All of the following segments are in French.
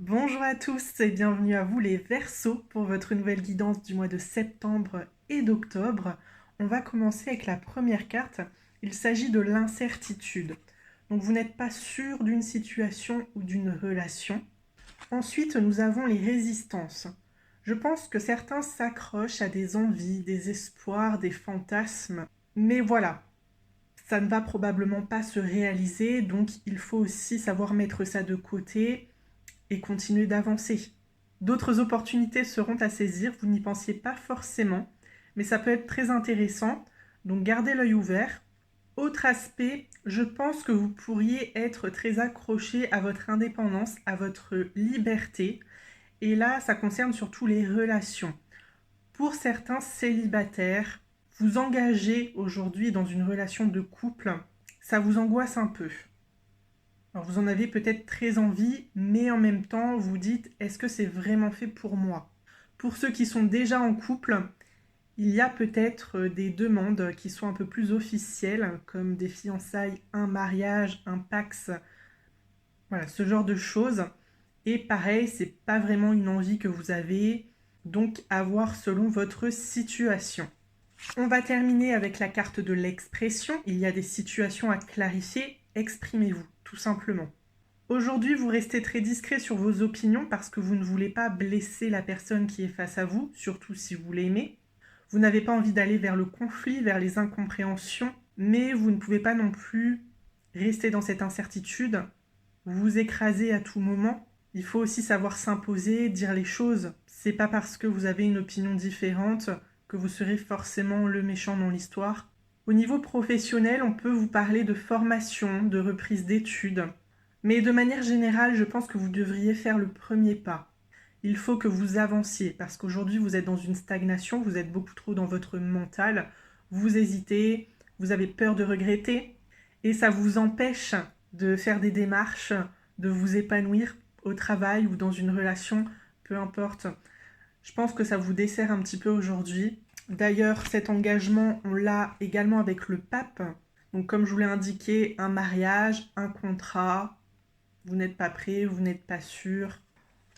Bonjour à tous et bienvenue à vous les Verseaux pour votre nouvelle guidance du mois de septembre et d'octobre. On va commencer avec la première carte. Il s'agit de l'incertitude. Donc vous n'êtes pas sûr d'une situation ou d'une relation. Ensuite, nous avons les résistances. Je pense que certains s'accrochent à des envies, des espoirs, des fantasmes. Mais voilà, ça ne va probablement pas se réaliser, donc il faut aussi savoir mettre ça de côté et continuer d'avancer. D'autres opportunités seront à saisir, vous n'y pensiez pas forcément, mais ça peut être très intéressant, donc gardez l'œil ouvert. Autre aspect, je pense que vous pourriez être très accroché à votre indépendance, à votre liberté, et là, ça concerne surtout les relations. Pour certains célibataires, vous engagez aujourd'hui dans une relation de couple, ça vous angoisse un peu. Alors vous en avez peut-être très envie, mais en même temps, vous dites, est-ce que c'est vraiment fait pour moi? Pour ceux qui sont déjà en couple, il y a peut-être des demandes qui sont un peu plus officielles, comme des fiançailles, un mariage, un pax, voilà, ce genre de choses. Et pareil, c'est pas vraiment une envie que vous avez, donc à voir selon votre situation. On va terminer avec la carte de l'expression. Il y a des situations à clarifier, exprimez-vous, tout simplement. Aujourd'hui, vous restez très discret sur vos opinions parce que vous ne voulez pas blesser la personne qui est face à vous, surtout si vous l'aimez. Vous n'avez pas envie d'aller vers le conflit, vers les incompréhensions, mais vous ne pouvez pas non plus rester dans cette incertitude, vous écraser à tout moment. Il faut aussi savoir s'imposer, dire les choses. C'est pas parce que vous avez une opinion différente que vous serez forcément le méchant dans l'histoire. Au niveau professionnel, on peut vous parler de formation, de reprise d'études. Mais de manière générale, je pense que vous devriez faire le premier pas. Il faut que vous avanciez parce qu'aujourd'hui, vous êtes dans une stagnation, vous êtes beaucoup trop dans votre mental, vous hésitez, vous avez peur de regretter et ça vous empêche de faire des démarches, de vous épanouir au travail ou dans une relation, peu importe. Je pense que ça vous dessert un petit peu aujourd'hui. D'ailleurs, cet engagement, on l'a également avec le pape. Donc comme je vous l'ai indiqué, un mariage, un contrat, vous n'êtes pas prêt, vous n'êtes pas sûr.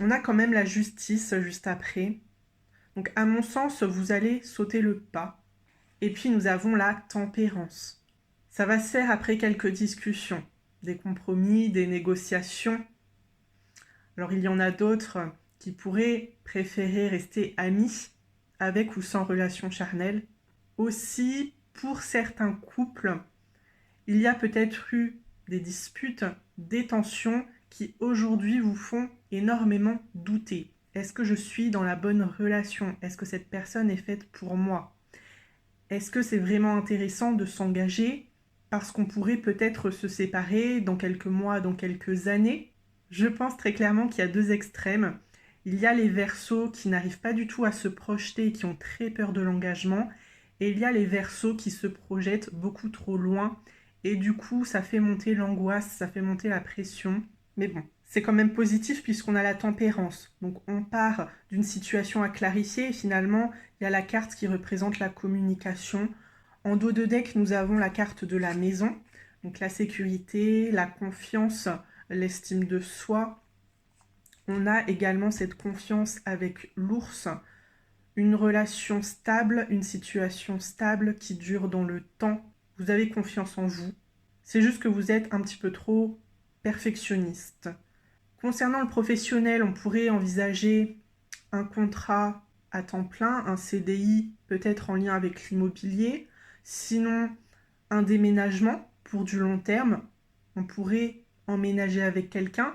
On a quand même la justice juste après. Donc à mon sens, vous allez sauter le pas. Et puis nous avons la tempérance. Ça va se faire après quelques discussions, des compromis, des négociations. Alors il y en a d'autres qui pourraient préférer rester amis, avec ou sans relation charnelle. Aussi, pour certains couples, il y a peut-être eu des disputes, des tensions qui aujourd'hui vous font énormément douter. Est-ce que je suis dans la bonne relation? Est-ce que cette personne est faite pour moi? Est-ce que c'est vraiment intéressant de s'engager parce qu'on pourrait peut-être se séparer dans quelques mois, dans quelques années? Je pense très clairement qu'il y a deux extrêmes. Il y a les Verseaux qui n'arrivent pas du tout à se projeter, qui ont très peur de l'engagement, et il y a les Verseaux qui se projettent beaucoup trop loin, et du coup ça fait monter l'angoisse, ça fait monter la pression. Mais bon, c'est quand même positif puisqu'on a la tempérance. Donc on part d'une situation à clarifier et finalement il y a la carte qui représente la communication. En dos de deck, nous avons la carte de la maison, donc la sécurité, la confiance, l'estime de soi. On a également cette confiance avec l'ours, une relation stable, une situation stable qui dure dans le temps. Vous avez confiance en vous. C'est juste que vous êtes un petit peu trop perfectionniste. Concernant le professionnel, on pourrait envisager un contrat à temps plein, un CDI peut-être en lien avec l'immobilier, sinon un déménagement pour du long terme. On pourrait emménager avec quelqu'un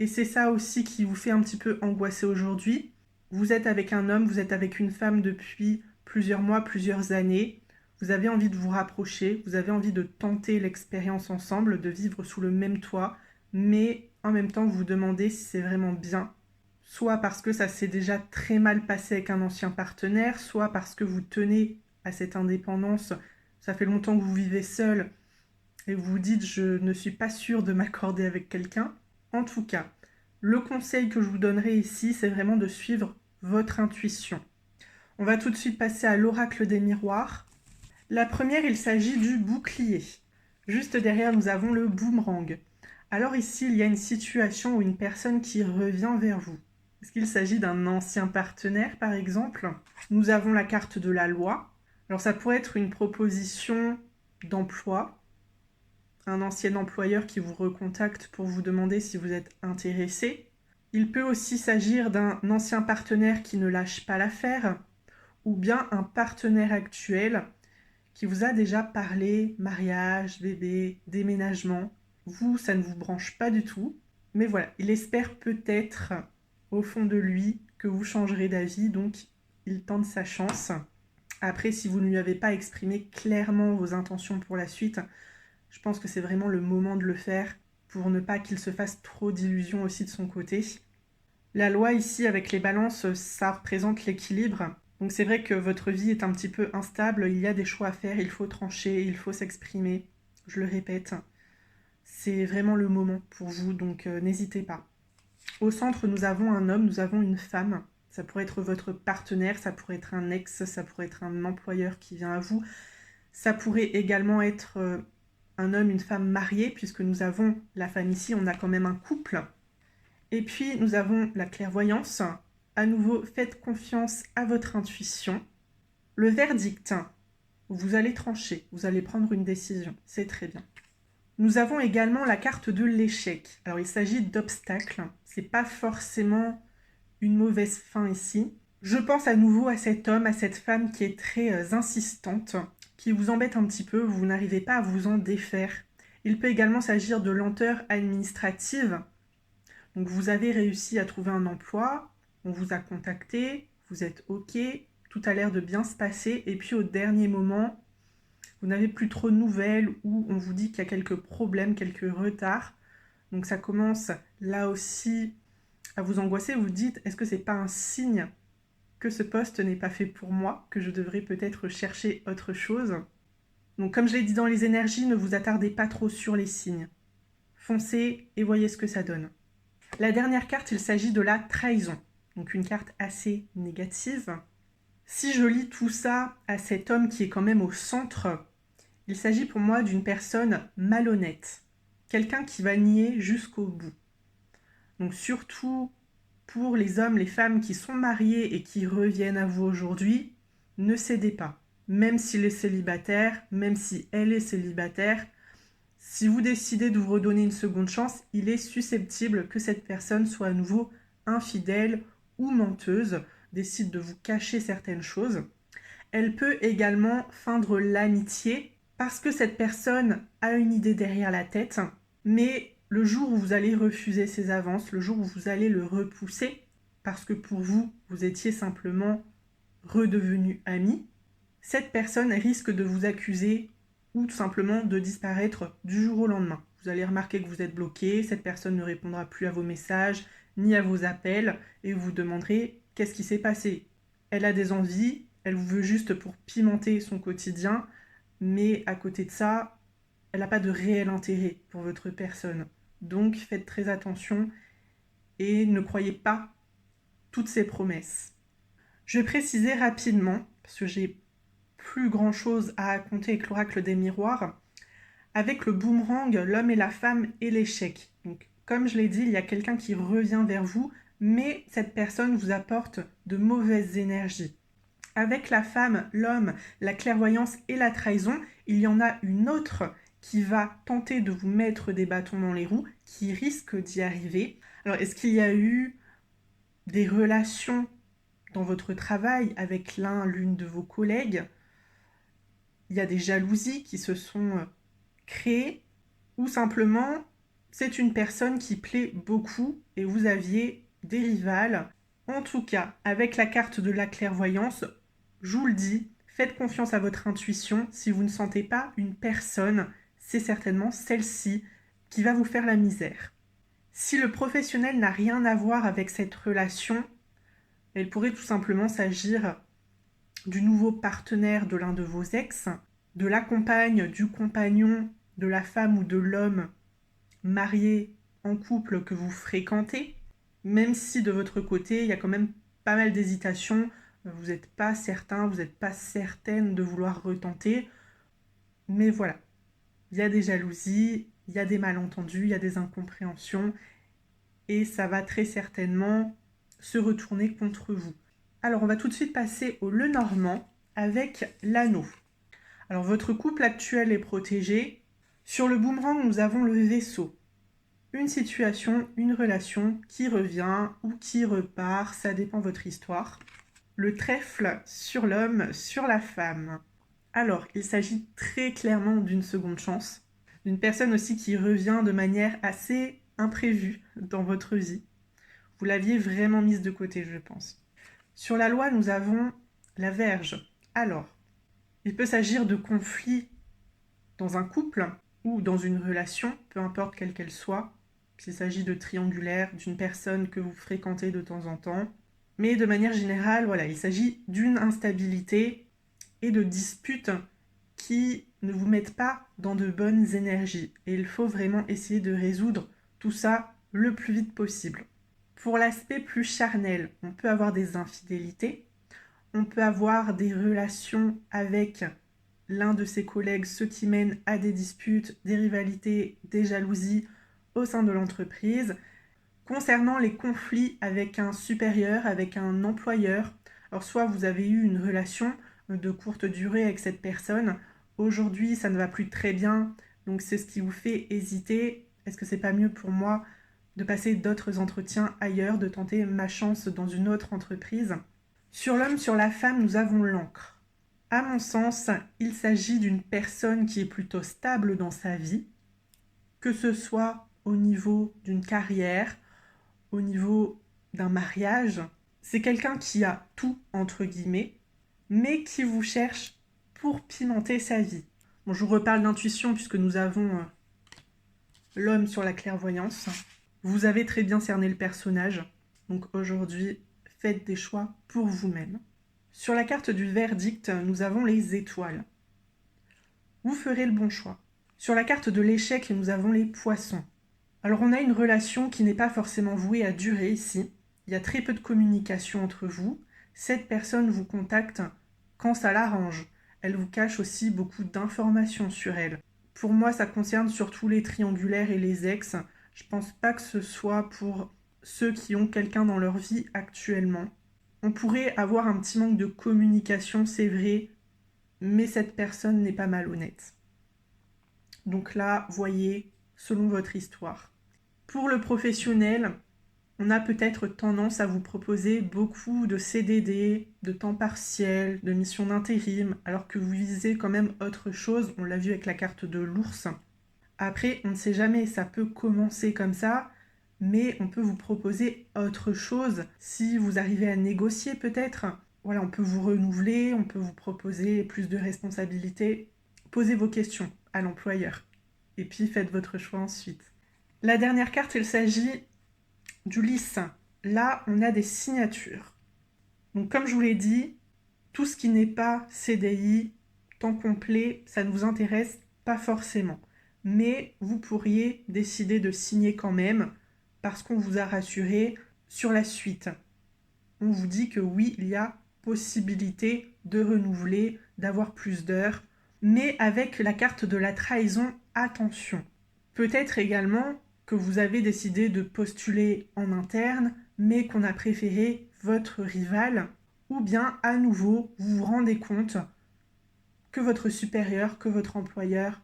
et c'est ça aussi qui vous fait un petit peu angoisser aujourd'hui. Vous êtes avec un homme, vous êtes avec une femme depuis plusieurs mois, plusieurs années. Vous avez envie de vous rapprocher, vous avez envie de tenter l'expérience ensemble, de vivre sous le même toit, mais en même temps vous vous demandez si c'est vraiment bien. Soit parce que ça s'est déjà très mal passé avec un ancien partenaire, soit parce que vous tenez à cette indépendance. Ça fait longtemps que vous vivez seul et vous vous dites je ne suis pas sûre de m'accorder avec quelqu'un. En tout cas, le conseil que je vous donnerai ici, c'est vraiment de suivre votre intuition. On va tout de suite passer à l'oracle des miroirs. La première, il s'agit du bouclier. Juste derrière, nous avons le boomerang. Alors ici, il y a une situation ou une personne qui revient vers vous. Est-ce qu'il s'agit d'un ancien partenaire, par exemple? Nous avons la carte de la loi. Alors ça pourrait être une proposition d'emploi, un ancien employeur qui vous recontacte pour vous demander si vous êtes intéressé. Il peut aussi s'agir d'un ancien partenaire qui ne lâche pas l'affaire, ou bien un partenaire actuel qui vous a déjà parlé mariage, bébé, déménagement. Vous, ça ne vous branche pas du tout. Mais voilà, il espère peut-être au fond de lui que vous changerez d'avis, donc il tente sa chance. Après, si vous ne lui avez pas exprimé clairement vos intentions pour la suite, je pense que c'est vraiment le moment de le faire pour ne pas qu'il se fasse trop d'illusions aussi de son côté. La loi ici, avec les balances, ça représente l'équilibre. Donc c'est vrai que votre vie est un petit peu instable, il y a des choix à faire, il faut trancher, il faut s'exprimer. Je le répète, c'est vraiment le moment pour vous, donc n'hésitez pas. Au centre, nous avons un homme, nous avons une femme. Ça pourrait être votre partenaire, ça pourrait être un ex, ça pourrait être un employeur qui vient à vous. Ça pourrait également être un homme, une femme mariée, puisque nous avons la femme ici, on a quand même un couple. Et puis, nous avons la clairvoyance. À nouveau, faites confiance à votre intuition. Le verdict, vous allez trancher, vous allez prendre une décision, c'est très bien. Nous avons également la carte de l'échec. Alors, il s'agit d'obstacles, c'est pas forcément une mauvaise fin ici. Je pense à nouveau à cet homme, à cette femme qui est très insistante, qui vous embête un petit peu, vous n'arrivez pas à vous en défaire. Il peut également s'agir de lenteur administrative. Donc vous avez réussi à trouver un emploi, on vous a contacté, vous êtes OK, tout a l'air de bien se passer, et puis au dernier moment, vous n'avez plus trop de nouvelles ou on vous dit qu'il y a quelques problèmes, quelques retards. Donc ça commence là aussi à vous angoisser, vous dites, est-ce que c'est pas un signe que ce poste n'est pas fait pour moi, que je devrais peut-être chercher autre chose? Donc comme je l'ai dit dans les énergies, ne vous attardez pas trop sur les signes. Foncez et voyez ce que ça donne. La dernière carte, il s'agit de la trahison. Donc une carte assez négative. Si je lis tout ça à cet homme qui est quand même au centre, il s'agit pour moi d'une personne malhonnête. Quelqu'un qui va nier jusqu'au bout. Donc surtout pour les hommes, les femmes qui sont mariés et qui reviennent à vous aujourd'hui, ne cédez pas. Même s'il est célibataire, même si elle est célibataire, si vous décidez de vous redonner une seconde chance, il est susceptible que cette personne soit à nouveau infidèle ou menteuse, décide de vous cacher certaines choses. Elle peut également feindre l'amitié parce que cette personne a une idée derrière la tête, mais le jour où vous allez refuser ses avances, le jour où vous allez le repousser, parce que pour vous, vous étiez simplement redevenu ami, cette personne risque de vous accuser ou tout simplement de disparaître du jour au lendemain. Vous allez remarquer que vous êtes bloqué, cette personne ne répondra plus à vos messages ni à vos appels et vous vous demanderez qu'est-ce qui s'est passé. Elle a des envies, elle vous veut juste pour pimenter son quotidien, mais à côté de ça, elle n'a pas de réel intérêt pour votre personne. Donc faites très attention et ne croyez pas toutes ces promesses. Je vais préciser rapidement, parce que j'ai plus grand chose à raconter avec l'oracle des miroirs. Avec le boomerang, l'homme et la femme et l'échec. Donc, comme je l'ai dit, il y a quelqu'un qui revient vers vous, mais cette personne vous apporte de mauvaises énergies. Avec la femme, l'homme, la clairvoyance et la trahison, il y en a une autre qui va tenter de vous mettre des bâtons dans les roues, qui risque d'y arriver. Alors, est-ce qu'il y a eu des relations dans votre travail avec l'une de vos collègues? Il y a des jalousies qui se sont créées ou simplement c'est une personne qui plaît beaucoup et vous aviez des rivales. En tout cas, avec la carte de la clairvoyance, je vous le dis, faites confiance à votre intuition. Si vous ne sentez pas une personne, c'est certainement celle-ci qui va vous faire la misère. Si le professionnel n'a rien à voir avec cette relation, il pourrait tout simplement s'agir du nouveau partenaire de l'un de vos ex, de la compagne, du compagnon, de la femme ou de l'homme marié en couple que vous fréquentez, même si de votre côté, il y a quand même pas mal d'hésitation, vous n'êtes pas certain, vous n'êtes pas certaine de vouloir retenter, mais voilà, il y a des jalousies il y a des malentendus, il y a des incompréhensions, et ça va très certainement se retourner contre vous. Alors on va tout de suite passer au Lenormand avec l'anneau. Alors votre couple actuel est protégé. Sur le boomerang, nous avons le vaisseau. Une situation, une relation qui revient ou qui repart, ça dépend de votre histoire. Le trèfle sur l'homme, sur la femme. Alors, il s'agit très clairement d'une seconde chance, d'une personne aussi qui revient de manière assez imprévue dans votre vie. Vous l'aviez vraiment mise de côté, je pense. Sur la loi, nous avons la Vierge. Alors, il peut s'agir de conflits dans un couple ou dans une relation, peu importe quelle qu'elle soit. S'il s'agit de triangulaire, d'une personne que vous fréquentez de temps en temps. Mais de manière générale, voilà, il s'agit d'une instabilité et de disputes qui ne vous mettent pas dans de bonnes énergies. Et il faut vraiment essayer de résoudre tout ça le plus vite possible. Pour l'aspect plus charnel, on peut avoir des infidélités, on peut avoir des relations avec l'un de ses collègues, ce qui mène à des disputes, des rivalités, des jalousies au sein de l'entreprise. Concernant les conflits avec un supérieur, avec un employeur, alors soit vous avez eu une relation de courte durée avec cette personne, aujourd'hui ça ne va plus très bien, donc c'est ce qui vous fait hésiter. Est-ce que c'est pas mieux pour moi de passer d'autres entretiens ailleurs, de tenter ma chance dans une autre entreprise? Sur l'homme, sur la femme, nous avons l'encre. À mon sens, il s'agit d'une personne qui est plutôt stable dans sa vie, que ce soit au niveau d'une carrière, au niveau d'un mariage. C'est quelqu'un qui a tout, entre guillemets, mais qui vous cherche pour pimenter sa vie. Bon, je vous reparle d'intuition puisque nous avons l'homme sur la clairvoyance. Vous avez très bien cerné le personnage, donc aujourd'hui, faites des choix pour vous-même. Sur la carte du verdict, nous avons les étoiles. Vous ferez le bon choix. Sur la carte de l'échec, nous avons les poissons. Alors on a une relation qui n'est pas forcément vouée à durer ici. Il y a très peu de communication entre vous. Cette personne vous contacte quand ça l'arrange. Elle vous cache aussi beaucoup d'informations sur elle. Pour moi, ça concerne surtout les triangulaires et les ex. Je pense pas que ce soit pour ceux qui ont quelqu'un dans leur vie actuellement. On pourrait avoir un petit manque de communication, c'est vrai, mais cette personne n'est pas malhonnête. Donc là, voyez, selon votre histoire. Pour le professionnel, on a peut-être tendance à vous proposer beaucoup de CDD, de temps partiel, de missions d'intérim, alors que vous visez quand même autre chose. On l'a vu avec la carte de l'ours. Après, on ne sait jamais, ça peut commencer comme ça, mais on peut vous proposer autre chose si vous arrivez à négocier peut-être. Voilà, on peut vous renouveler, on peut vous proposer plus de responsabilités. Posez vos questions à l'employeur et puis faites votre choix ensuite. La dernière carte, il s'agit du lys. Là, on a des signatures. Donc comme je vous l'ai dit, tout ce qui n'est pas CDI, temps complet, ça ne vous intéresse pas forcément. Mais vous pourriez décider de signer quand même parce qu'on vous a rassuré sur la suite. On vous dit que oui, il y a possibilité de renouveler, d'avoir plus d'heures, mais avec la carte de la trahison, attention. Peut-être également que vous avez décidé de postuler en interne, mais qu'on a préféré votre rival, ou bien à nouveau, vous vous rendez compte que votre supérieur, que votre employeur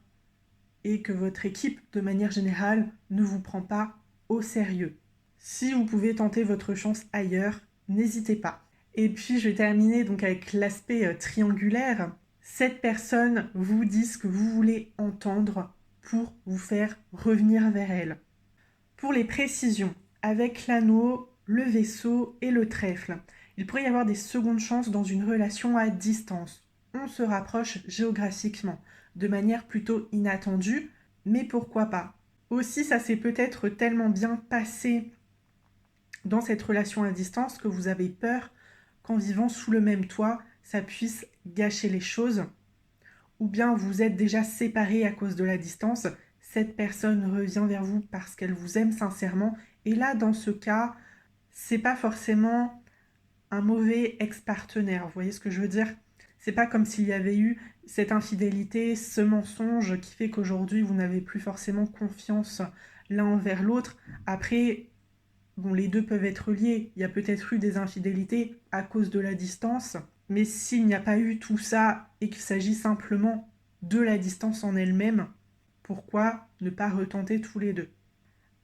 et que votre équipe, de manière générale, ne vous prend pas au sérieux. Si vous pouvez tenter votre chance ailleurs, n'hésitez pas. Et puis, je vais terminer donc avec l'aspect triangulaire. Cette personne vous dit ce que vous voulez entendre pour vous faire revenir vers elle. Pour les précisions, avec l'anneau, le vaisseau et le trèfle, il pourrait y avoir des secondes chances dans une relation à distance. On se rapproche géographiquement, de manière plutôt inattendue, mais pourquoi pas. Aussi, ça s'est peut-être tellement bien passé dans cette relation à distance que vous avez peur qu'en vivant sous le même toit, ça puisse gâcher les choses. Ou bien vous êtes déjà séparés à cause de la distance, cette personne revient vers vous parce qu'elle vous aime sincèrement. Et là, dans ce cas, c'est pas forcément un mauvais ex-partenaire. Vous voyez ce que je veux dire? C'est pas comme s'il y avait eu cette infidélité, ce mensonge qui fait qu'aujourd'hui vous n'avez plus forcément confiance l'un envers l'autre. Après, bon, les deux peuvent être liés. Il y a peut-être eu des infidélités à cause de la distance, mais s'il n'y a pas eu tout ça et qu'il s'agit simplement de la distance en elle-même, pourquoi ne pas retenter tous les deux?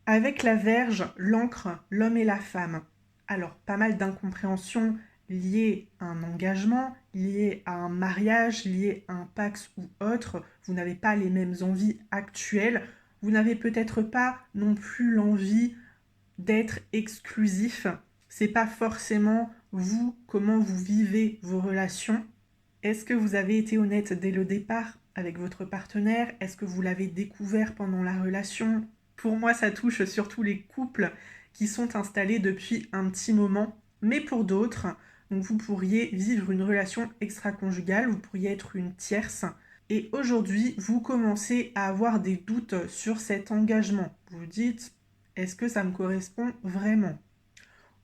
Avec la Vierge, l'Ancre, l'homme et la femme. Alors, pas mal d'incompréhensions liées à un engagement, liées à un mariage, liées à un pax ou autre. Vous n'avez pas les mêmes envies actuelles. Vous n'avez peut-être pas non plus l'envie d'être exclusif. C'est pas forcément vous, comment vous vivez vos relations. Est-ce que vous avez été honnête dès le départ avec votre partenaire? Est-ce que vous l'avez découvert pendant la relation? Pour moi, ça touche surtout les couples qui sont installés depuis un petit moment. Mais pour d'autres, donc vous pourriez vivre une relation extra-conjugale, vous pourriez être une tierce. Et aujourd'hui, vous commencez à avoir des doutes sur cet engagement. Vous vous dites, est-ce que ça me correspond vraiment?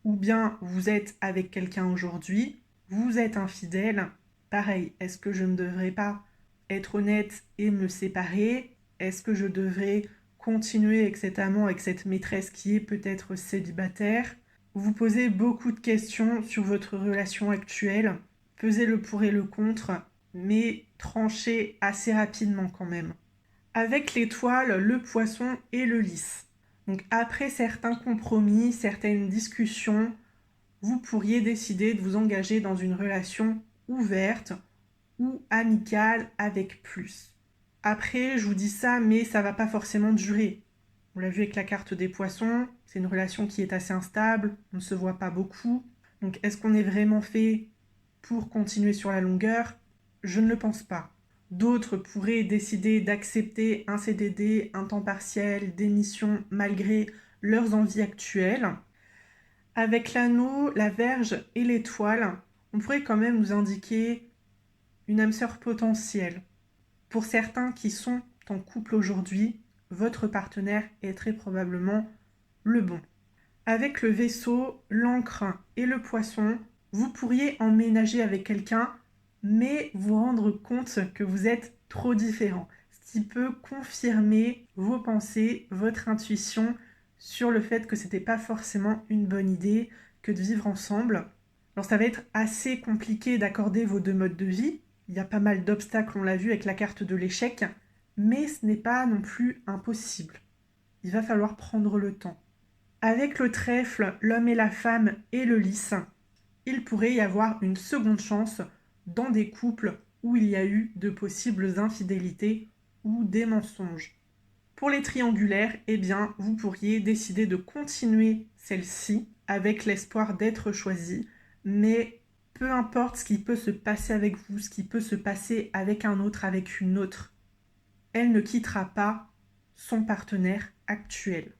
Ou bien vous êtes avec quelqu'un aujourd'hui, vous êtes infidèle. Pareil, est-ce que je ne devrais pas être honnête et me séparer? Est-ce que je devrais continuer avec cet amant, avec cette maîtresse qui est peut-être célibataire? Vous posez beaucoup de questions sur votre relation actuelle, pesez le pour et le contre, mais tranchez assez rapidement quand même. Avec l'étoile, le poisson et le lys. Donc après certains compromis, certaines discussions, vous pourriez décider de vous engager dans une relation ouverte ou amicale avec plus. Après, je vous dis ça, mais ça va pas forcément durer. On l'a vu avec la carte des poissons, c'est une relation qui est assez instable, on ne se voit pas beaucoup. Donc est-ce qu'on est vraiment fait pour continuer sur la longueur? Je ne le pense pas. D'autres pourraient décider d'accepter un CDD, un temps partiel, des missions malgré leurs envies actuelles. Avec l'anneau, la Vierge et l'étoile, on pourrait quand même nous indiquer une âme sœur potentielle. Pour certains qui sont en couple aujourd'hui, votre partenaire est très probablement le bon. Avec le Verseau, l'Ancre et le Poisson, vous pourriez emménager avec quelqu'un, mais vous rendre compte que vous êtes trop différents. Ce qui peut confirmer vos pensées, votre intuition sur le fait que c'était pas forcément une bonne idée que de vivre ensemble. Alors ça va être assez compliqué d'accorder vos deux modes de vie. Il y a pas mal d'obstacles, on l'a vu avec la carte de l'échec, mais ce n'est pas non plus impossible. Il va falloir prendre le temps. Avec le trèfle, l'homme et la femme et le lys, il pourrait y avoir une seconde chance dans des couples où il y a eu de possibles infidélités ou des mensonges. Pour les triangulaires, eh bien, vous pourriez décider de continuer celle-ci avec l'espoir d'être choisi, mais peu importe ce qui peut se passer avec vous, ce qui peut se passer avec un autre, avec une autre, elle ne quittera pas son partenaire actuel.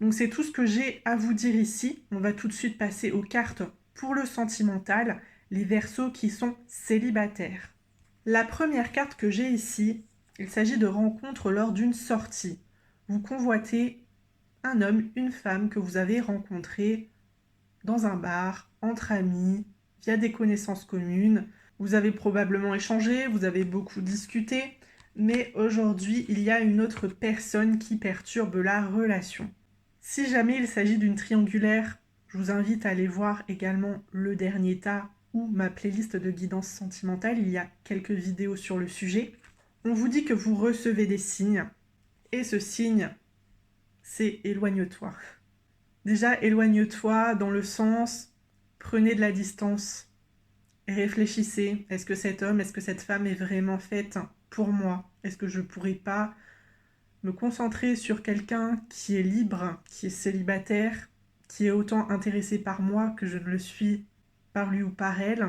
Donc c'est tout ce que j'ai à vous dire ici. On va tout de suite passer aux cartes pour le sentimental, les Verseaux qui sont célibataires. La première carte que j'ai ici, il s'agit de rencontres lors d'une sortie. Vous convoitez un homme, une femme que vous avez rencontré dans un bar, entre amis, via des connaissances communes. Vous avez probablement échangé, vous avez beaucoup discuté, mais aujourd'hui, il y a une autre personne qui perturbe la relation. Si jamais il s'agit d'une triangulaire, je vous invite à aller voir également le dernier tas ou ma playlist de guidance sentimentale. Il y a quelques vidéos sur le sujet. On vous dit que vous recevez des signes. Et ce signe, c'est éloigne-toi. Déjà, éloigne-toi dans le sens, prenez de la distance. Et réfléchissez, est-ce que cet homme, est-ce que cette femme est vraiment faite pour moi? Est-ce que je ne pourrais pas me concentrer sur quelqu'un qui est libre, qui est célibataire, qui est autant intéressé par moi que je ne le suis par lui ou par elle.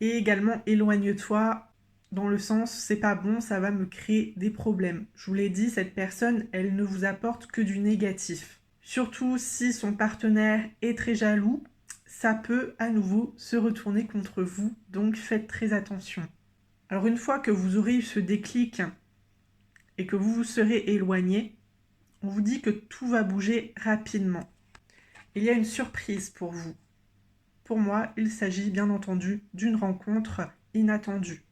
Et également, éloigne-toi dans le sens, c'est pas bon, ça va me créer des problèmes. Je vous l'ai dit, cette personne, elle ne vous apporte que du négatif. Surtout si son partenaire est très jaloux, ça peut à nouveau se retourner contre vous, donc faites très attention. Alors une fois que vous aurez eu ce déclic et que vous vous serez éloigné, on vous dit que tout va bouger rapidement. Il y a une surprise pour vous. Pour moi, il s'agit bien entendu d'une rencontre inattendue.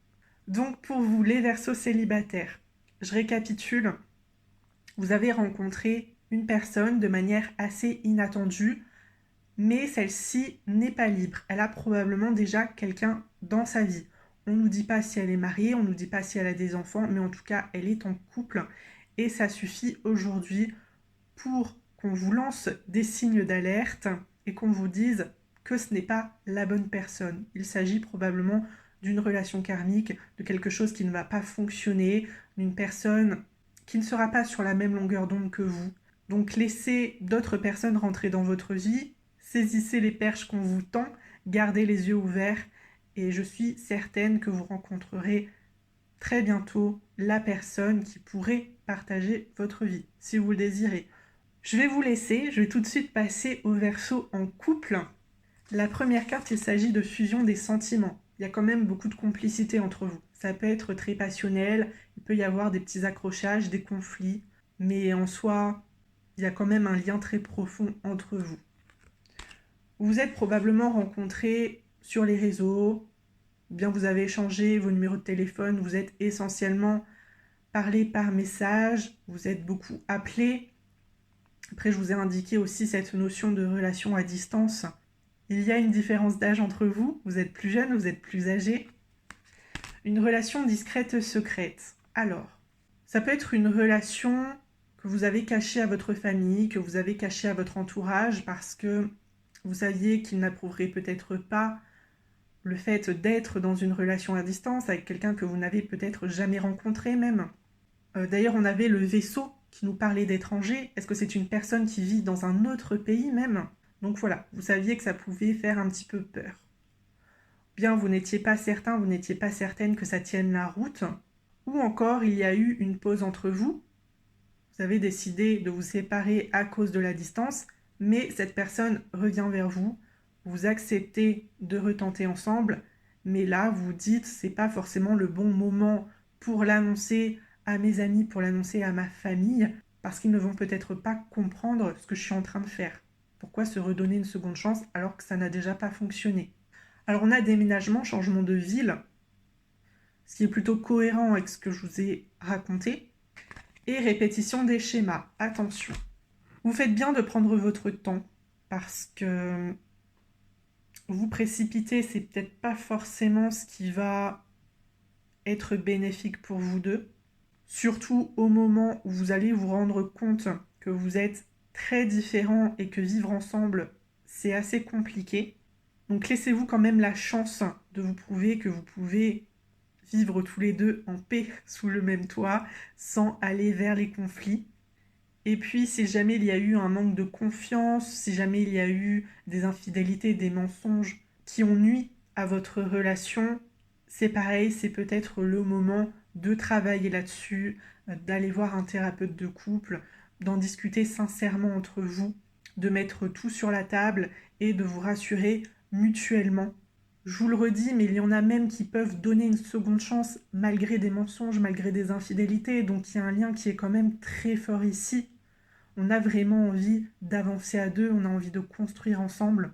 Donc pour vous, les Verseaux célibataires, je récapitule. Vous avez rencontré une personne de manière assez inattendue, mais celle-ci n'est pas libre. Elle a probablement déjà quelqu'un dans sa vie. On ne nous dit pas si elle est mariée, on ne nous dit pas si elle a des enfants, mais en tout cas, elle est en couple. Et ça suffit aujourd'hui pour qu'on vous lance des signes d'alerte et qu'on vous dise que ce n'est pas la bonne personne. Il s'agit probablement d'une relation karmique, de quelque chose qui ne va pas fonctionner, d'une personne qui ne sera pas sur la même longueur d'onde que vous. Donc laissez d'autres personnes rentrer dans votre vie, saisissez les perches qu'on vous tend, gardez les yeux ouverts et je suis certaine que vous rencontrerez très bientôt la personne qui pourrait partager votre vie, si vous le désirez. Je vais vous laisser, je vais tout de suite passer au Verseau en couple. La première carte, il s'agit de fusion des sentiments. Il y a quand même beaucoup de complicité entre vous. Ça peut être très passionnel, il peut y avoir des petits accrochages, des conflits, mais en soi, il y a quand même un lien très profond entre vous. Vous vous êtes probablement rencontrés sur les réseaux, bien vous avez échangé vos numéros de téléphone, vous êtes essentiellement parlé par message, vous êtes beaucoup appelés. Après, je vous ai indiqué aussi cette notion de relation à distance. Il y a une différence d'âge entre vous, vous êtes plus jeune, vous êtes plus âgé. Une relation discrète secrète. Alors, ça peut être une relation que vous avez cachée à votre famille, que vous avez cachée à votre entourage parce que vous saviez qu'il n'approuverait peut-être pas le fait d'être dans une relation à distance avec quelqu'un que vous n'avez peut-être jamais rencontré même. D'ailleurs, on avait le Vaisseau qui nous parlait d'étrangers. Est-ce que c'est une personne qui vit dans un autre pays même? Donc voilà, vous saviez que ça pouvait faire un petit peu peur. Bien, vous n'étiez pas certain, vous n'étiez pas certaine que ça tienne la route. Ou encore, il y a eu une pause entre vous. Vous avez décidé de vous séparer à cause de la distance, mais cette personne revient vers vous. Vous acceptez de retenter ensemble, mais là, vous dites, c'est pas forcément le bon moment pour l'annoncer à mes amis, pour l'annoncer à ma famille, parce qu'ils ne vont peut-être pas comprendre ce que je suis en train de faire. Pourquoi se redonner une seconde chance alors que ça n'a déjà pas fonctionné? Alors on a déménagement, changement de ville, ce qui est plutôt cohérent avec ce que je vous ai raconté, et répétition des schémas. Attention, vous faites bien de prendre votre temps, parce que vous précipiter, c'est peut-être pas forcément ce qui va être bénéfique pour vous deux. Surtout au moment où vous allez vous rendre compte que vous êtes très différents et que vivre ensemble, c'est assez compliqué. Donc laissez-vous quand même la chance de vous prouver que vous pouvez vivre tous les deux en paix sous le même toit sans aller vers les conflits. Et puis si jamais il y a eu un manque de confiance, si jamais il y a eu des infidélités, des mensonges qui ont nui à votre relation, c'est pareil, c'est peut-être le moment de travailler là-dessus, d'aller voir un thérapeute de couple, d'en discuter sincèrement entre vous, de mettre tout sur la table et de vous rassurer mutuellement. Je vous le redis, mais il y en a même qui peuvent donner une seconde chance malgré des mensonges, malgré des infidélités, donc il y a un lien qui est quand même très fort ici. On a vraiment envie d'avancer à deux, on a envie de construire ensemble.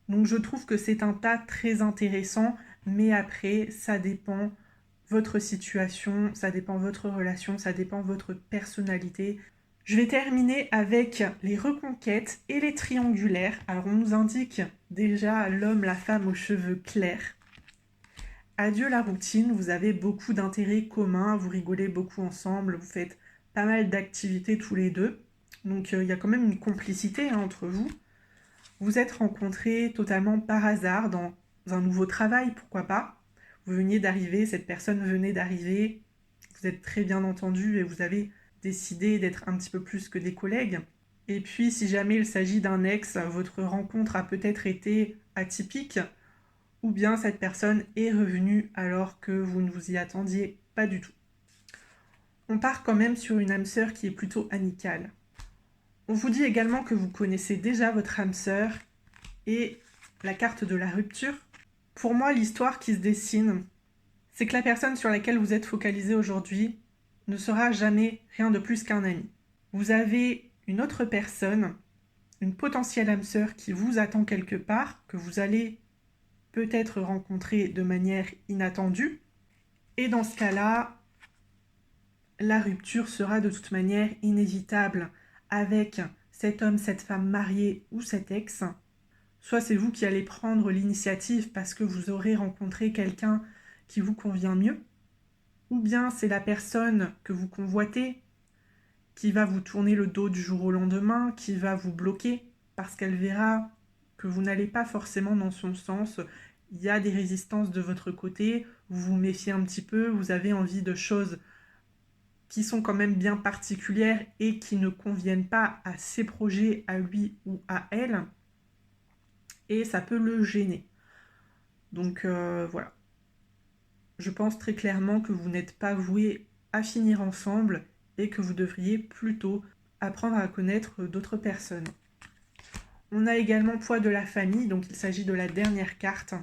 Donc je trouve que c'est un tas très intéressant, mais après, ça dépend votre situation, ça dépend votre relation, ça dépend votre personnalité. Je vais terminer avec les reconquêtes et les triangulaires. Alors on nous indique déjà l'homme, la femme aux cheveux clairs. Adieu la routine, vous avez beaucoup d'intérêts communs, vous rigolez beaucoup ensemble, vous faites pas mal d'activités tous les deux. Donc il y a quand même une complicité entre vous. Vous êtes rencontrés totalement par hasard dans un nouveau travail, pourquoi pas. Vous veniez d'arriver, cette personne venait d'arriver, vous êtes très bien entendu et vous avez décidé d'être un petit peu plus que des collègues. Et puis si jamais il s'agit d'un ex, votre rencontre a peut-être été atypique, ou bien cette personne est revenue alors que vous ne vous y attendiez pas du tout. On part quand même sur une âme sœur qui est plutôt amicale. On vous dit également que vous connaissez déjà votre âme sœur et la carte de la rupture. Pour moi, l'histoire qui se dessine, c'est que la personne sur laquelle vous êtes focalisé aujourd'hui ne sera jamais rien de plus qu'un ami. Vous avez une autre personne, une potentielle âme sœur qui vous attend quelque part, que vous allez peut-être rencontrer de manière inattendue. Et dans ce cas-là, la rupture sera de toute manière inévitable avec cet homme, cette femme mariée ou cet ex. Soit c'est vous qui allez prendre l'initiative parce que vous aurez rencontré quelqu'un qui vous convient mieux, ou bien c'est la personne que vous convoitez qui va vous tourner le dos du jour au lendemain, qui va vous bloquer parce qu'elle verra que vous n'allez pas forcément dans son sens. Il y a des résistances de votre côté, vous vous méfiez un petit peu, vous avez envie de choses qui sont quand même bien particulières et qui ne conviennent pas à ses projets, à lui ou à elle, et ça peut le gêner. Donc voilà. Je pense très clairement que vous n'êtes pas voués à finir ensemble et que vous devriez plutôt apprendre à connaître d'autres personnes. On a également poids de la famille, donc il s'agit de la dernière carte.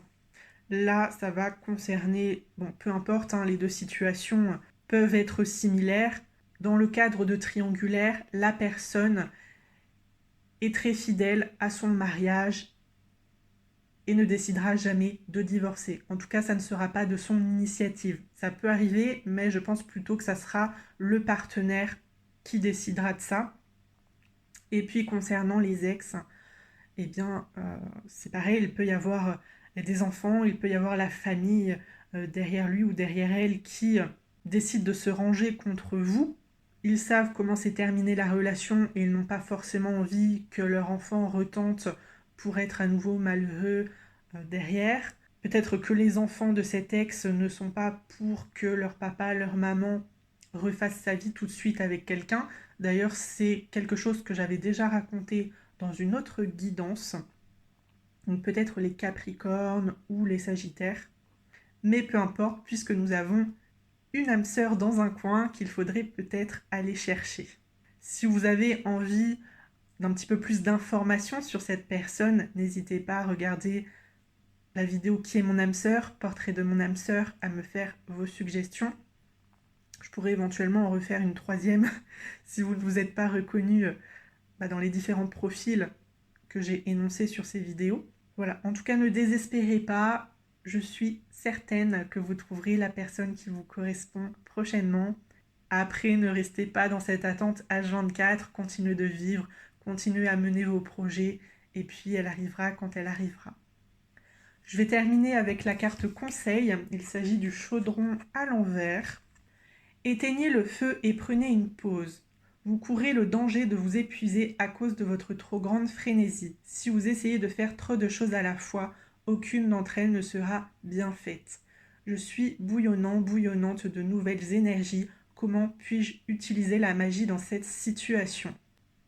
Là, ça va concerner, bon, peu importe, hein, les deux situations peuvent être similaires. Dans le cadre de triangulaire, la personne est très fidèle à son mariage et ne décidera jamais de divorcer. En tout cas, ça ne sera pas de son initiative. Ça peut arriver, mais je pense plutôt que ça sera le partenaire qui décidera de ça. Et puis concernant les ex, eh bien, c'est pareil, il peut y avoir des enfants, il peut y avoir la famille derrière lui ou derrière elle qui décide de se ranger contre vous. Ils savent comment s'est terminée la relation et ils n'ont pas forcément envie que leur enfant retente pour être à nouveau malheureux derrière. Peut-être que les enfants de cet ex ne sont pas pour que leur papa, leur maman refasse sa vie tout de suite avec quelqu'un. D'ailleurs, c'est quelque chose que j'avais déjà raconté dans une autre guidance. Donc peut-être les Capricornes ou les Sagittaires. Mais peu importe, puisque nous avons une âme sœur dans un coin qu'il faudrait peut-être aller chercher. Si vous avez envie d'un petit peu plus d'informations sur cette personne, n'hésitez pas à regarder la vidéo Qui est mon âme sœur, portrait de mon âme sœur, à me faire vos suggestions. Je pourrais éventuellement en refaire une troisième si vous ne vous êtes pas reconnu dans les différents profils que j'ai énoncés sur ces vidéos. Voilà, en tout cas ne désespérez pas, je suis certaine que vous trouverez la personne qui vous correspond prochainement. Après, ne restez pas dans cette attente H24, continuez de vivre, continuez à mener vos projets, et puis elle arrivera quand elle arrivera. Je vais terminer avec la carte conseil, il s'agit du chaudron à l'envers. Éteignez le feu et prenez une pause. Vous courez le danger de vous épuiser à cause de votre trop grande frénésie. Si vous essayez de faire trop de choses à la fois, aucune d'entre elles ne sera bien faite. Je suis bouillonnant, bouillonnante de nouvelles énergies. Comment puis-je utiliser la magie dans cette situation ?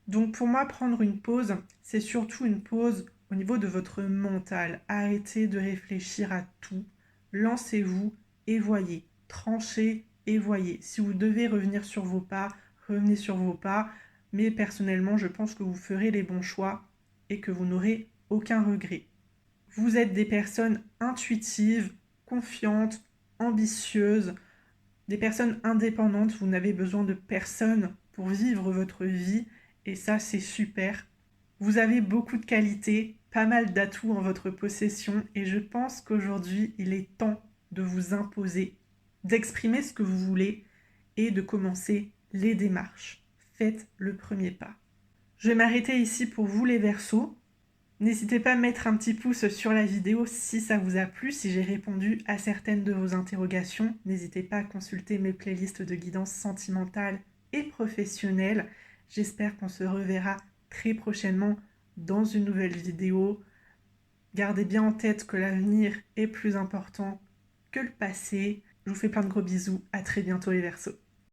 Donc pour moi, prendre une pause, c'est surtout une pause au niveau de votre mental. Arrêtez de réfléchir à tout. Lancez-vous et voyez. Tranchez et voyez. Si vous devez revenir sur vos pas, revenez sur vos pas. Mais personnellement, je pense que vous ferez les bons choix et que vous n'aurez aucun regret. Vous êtes des personnes intuitives, confiantes, ambitieuses, des personnes indépendantes. Vous n'avez besoin de personne pour vivre votre vie et ça, c'est super. Vous avez beaucoup de qualités, pas mal d'atouts en votre possession et je pense qu'aujourd'hui, il est temps de vous imposer, d'exprimer ce que vous voulez et de commencer les démarches. Faites le premier pas. Je vais m'arrêter ici pour vous les Verseaux. N'hésitez pas à mettre un petit pouce sur la vidéo si ça vous a plu, si j'ai répondu à certaines de vos interrogations. N'hésitez pas à consulter mes playlists de guidance sentimentale et professionnelle. J'espère qu'on se reverra très prochainement dans une nouvelle vidéo. Gardez bien en tête que l'avenir est plus important que le passé. Je vous fais plein de gros bisous. À très bientôt les Verseaux.